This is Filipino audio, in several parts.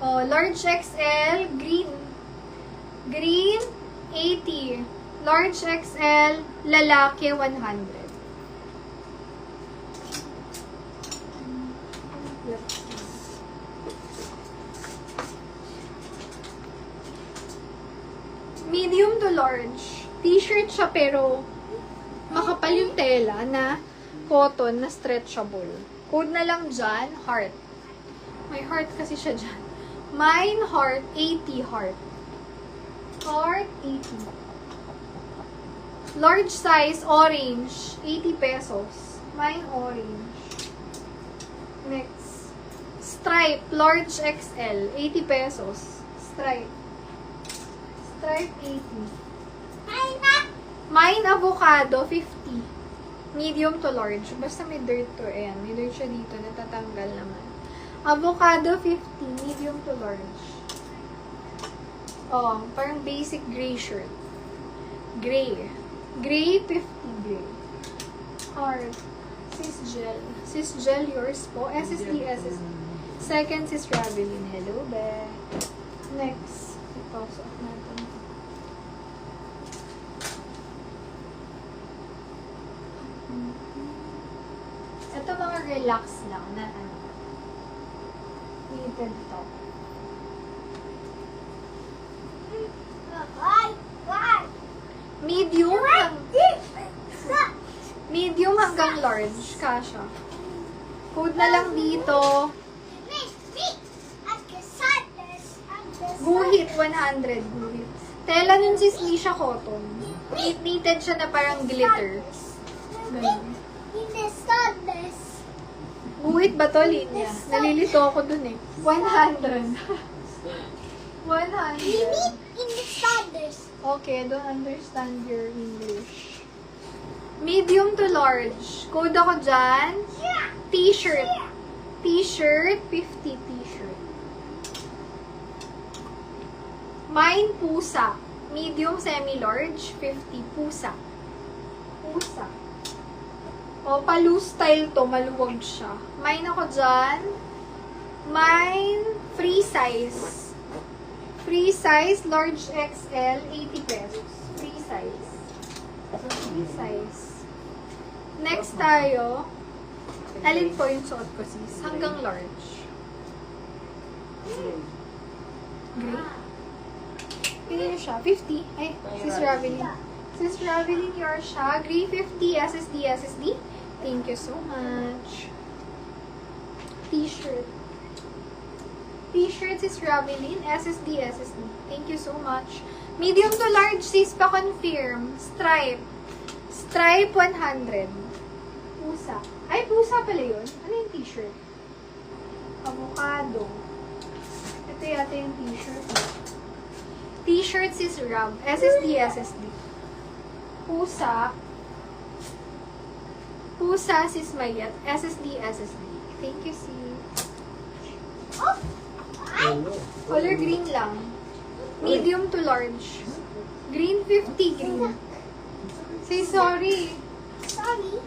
Oh, large XL, green. Green, 80. Large XL, lalaki, 100. Medium to large. T-shirt siya pero makapal yung tela na cotton na stretchable. Code na lang dyan, heart. May heart kasi siya dyan. Mine heart, 80 heart. Heart, 80. Large size, orange, 80 pesos. Mine orange. Next. Stripe, large XL, 80 pesos. Stripe. Stripe, 80. Mine avocado, 50. Medium to large. Basta may dirt to. Ayan, may dirt siya dito. Natatanggal naman. Avocado, 50. Medium to large. Oh, parang basic gray shirt. Gray. Gray, 50 gray. Hard. Sis gel. Sis gel, yours po. SSD, SSD. Second, sis Ravelin. Hello, be. Next. Ito, suot natin. Ito mga relax lang na ano. Knitted top. Medium hanggang large. Kasha. Code na lang dito. Guhit, 100 guhit. Tela nun sis, hindi siya cotton. Knitted siya na parang glitter. Ganun. Guhit ba to, Linya? Nalilito ako dun eh. 100. 100. Okay, I don't understand your English. Medium to large. Code ako dyan. T-shirt. T-shirt, 50 t-shirt. Mine, pusa. Medium, semi-large, 50. Pusa. Pusa. O, pa-loose style to. Maluwag siya. Mine ako dyan. Mine, free size. Free size, large XL, 80 pesos. Free size. Free size. Next tayo. Alin po yung suot ko, sis? Hanggang large. Gray? Pili nyo siya. 50. Ay, sis Ravelin. Sis Ravelin, yours siya. Gray, 50. SSD, SSD. Thank you so much. T-shirt. T-shirt is Ravelin. SSD, SSD. Thank you so much. Medium to large, sis, pa-confirm. Stripe. Stripe, 100. Pusa. Ay, pusa pala yun. Ano yung t-shirt? Avocado. Ito yata yung t-shirt. T-shirt sis Rav. SSD, SSD. Pusa. Pusa sis Mayat. SSD, SSD. Thank you, sis. Color green lang. Medium to large. Green, 50 green. Say sorry. Sorry.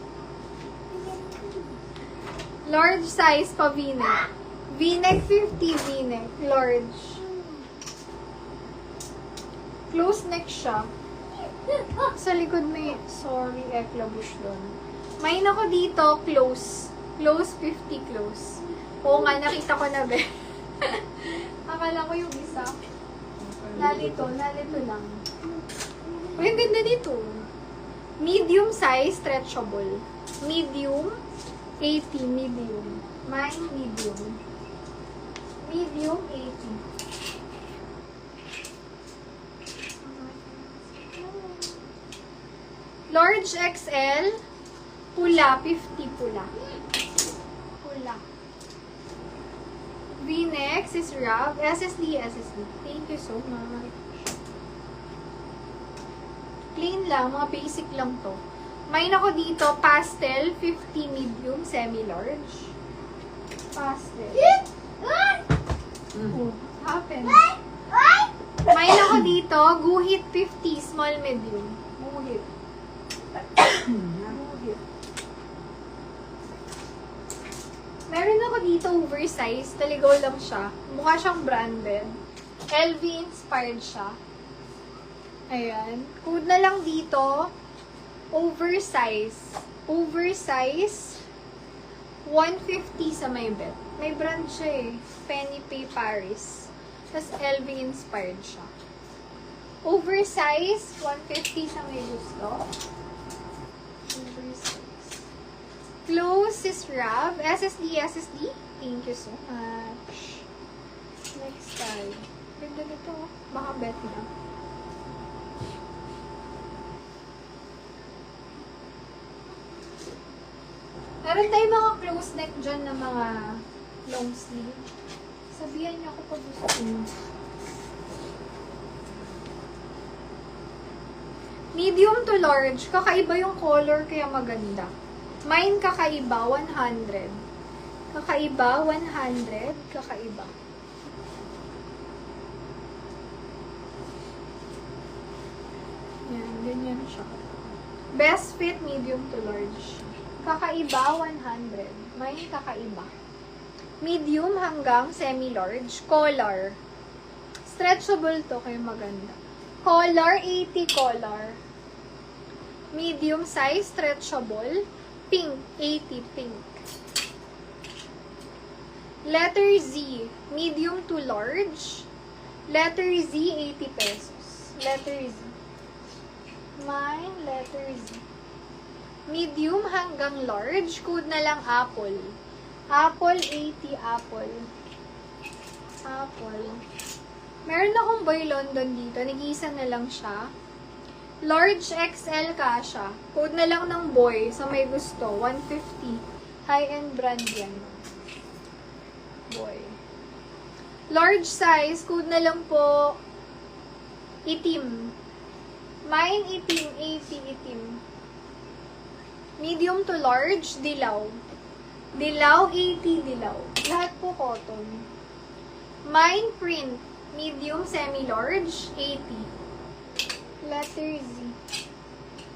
Large size pa V-neck. V-neck, 50 V-neck. Large. Close neck siya. Sa likod may, sorry, eklabush doon. May ako dito, close. Close, 50 close. Oo nga, nakita ko na be. Akala ko yung isa. Nalito lang. Uy, ang ganda dito. Medium size, stretchable. Medium, 80, medium. Mine, medium. Medium, 80. Large XL, pula, 50 pula. Pula. V-neck is Rav. SSD, SSD. Thank you so much. Plain lang, mga basic lang to. May ako dito, pastel, 50 medium, semi-large. Pastel. Oh, happen. May ako dito, guhit, 50, small, medium. Guhit. Guhit. Meron ako dito oversized. Taligaw lang siya. Mukha siyang branded. LV inspired siya. Ayan. Code na lang dito. Oversize. Oversize. 150 sa may bet. May brand siya eh. Penny Pay Paris. Tapos LV inspired siya. Oversize. 150 sa may gusto. Oversize. Close is Rav. SSD. Thank you so much. Next time. Ganda nito. Baka bet na. Meron tayong mga close neck dyan na mga long sleeve. Sabihan niyo ako pag gusto niyo. Medium to large. Kakaiba yung color kaya maganda. Mine kakaiba, 100. Kakaiba, 100. Kakaiba. Yan, ganyan siya. Best fit, medium to large. Kakaiba, 100. Mine kakaiba. Medium hanggang semi-large. Color. Stretchable to, kaya maganda. Color, 80 color. Medium size, stretchable. Pink, 80 pink. Letter Z, medium to large. Letter Z, 80 pesos. Letter Z. Mine, letter Z. Medium hanggang large. Code na lang apple. Apple, 80 apple. Apple. Meron akong Boy London dito. Nag-iisa na lang siya. Large XL kasha. Code na lang ng boy sa may gusto. 150. High-end brand yan. Boy. Large size. Code na lang po. Itim. Mine itim. 80 itim. Medium to large. Dilaw. Dilaw. 80 dilaw. Lahat po cotton. Mine print. Medium, semi-large, 80. Letter Z.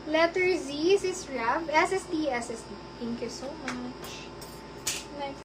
Letter Z is Rav. SSD. Thank you so much. Next.